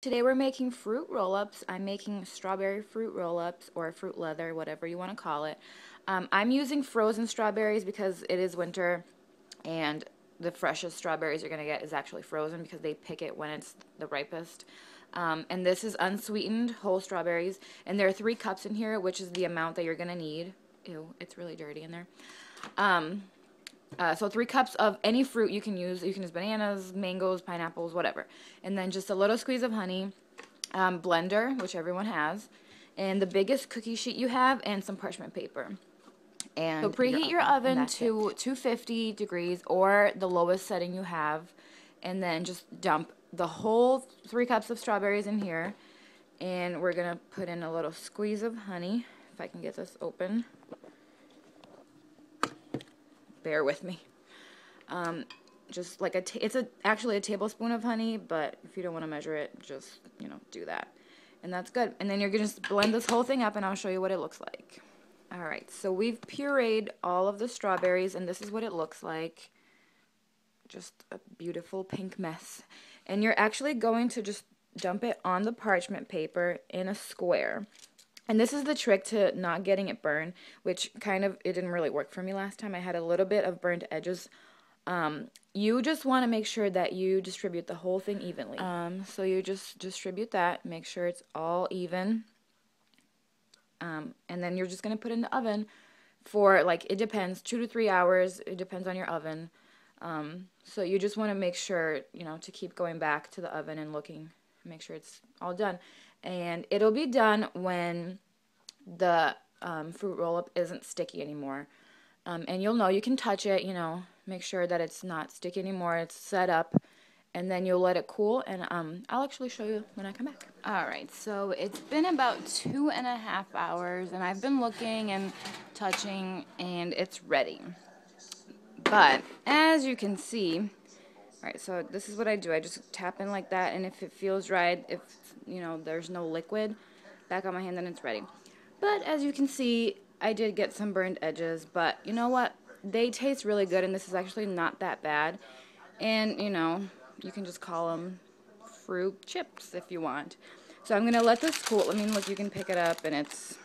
Today we're making fruit roll-ups. I'm making strawberry fruit roll-ups or fruit leather, whatever you want to call it. I'm using frozen strawberries because it is winter and the freshest strawberries you're going to get is actually frozen because they pick it when it's the ripest. And this is unsweetened whole strawberries. And there are 3 cups in here, which is the amount that you're going to need. Ew, it's really dirty in there. So 3 cups of any fruit you can use. You can use bananas, mangoes, pineapples, whatever. And then just a little squeeze of honey, blender, which everyone has, and the biggest cookie sheet you have, and some parchment paper. And so preheat your oven to 250 degrees or the lowest setting you have. And then just dump the whole 3 cups of strawberries in here. And we're going to put in a little squeeze of honey, if I can get this open. Bear with me. Just like it's actually a tablespoon of honey, but if you don't want to measure it, just, do that. And that's good. And then you're going to just blend this whole thing up, and I'll show you what it looks like. Alright, so we've pureed all of the strawberries, and this is what it looks like. Just a beautiful pink mess. And you're actually going to just dump it on the parchment paper in a square. And this is the trick to not getting it burned, which it didn't really work for me last time. I had a little bit of burnt edges. You just want to make sure that you distribute the whole thing evenly. So you just distribute that, make sure it's all even. And then you're just going to put it in the oven for, it depends, 2 to 3 hours. It depends on your oven. So you just want to make sure, to keep going back to the oven and looking, make sure it's all done. And it'll be done when the fruit roll-up isn't sticky anymore. And you'll know, you can touch it, make sure that it's not sticky anymore, it's set up, and then you'll let it cool, and I'll actually show you when I come back. Alright, so it's been about 2.5 hours, and I've been looking and touching, and it's ready. But, as you can see, alright, so this is what I do. I just tap in like that, and if it feels right, if, there's no liquid back on my hand, then it's ready. But, as you can see, I did get some burned edges, but you know what? They taste really good, and this is actually not that bad. And, you can just call them fruit chips if you want. So I'm going to let this cool. I mean, look, you can pick it up, and it's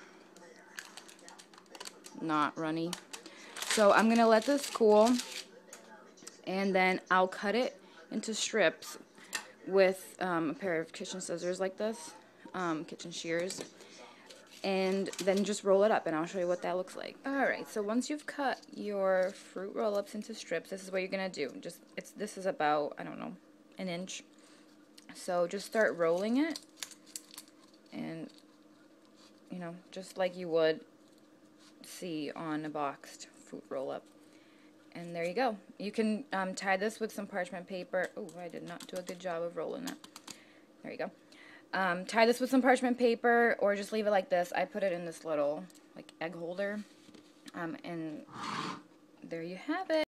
not runny. So I'm going to let this cool, and then I'll cut it into strips with a pair of kitchen scissors like this, kitchen shears. And then just roll it up, and I'll show you what that looks like. Alright, so once you've cut your fruit roll-ups into strips, this is what you're going to do. This is about, I don't know, 1 inch. So just start rolling it, and, just like you would see on a boxed fruit roll-up. And there you go. You can tie this with some parchment paper. Oh, I did not do a good job of rolling it. There you go. Tie this with some parchment paper, or just leave it like this. I put it in this little egg holder, and there you have it.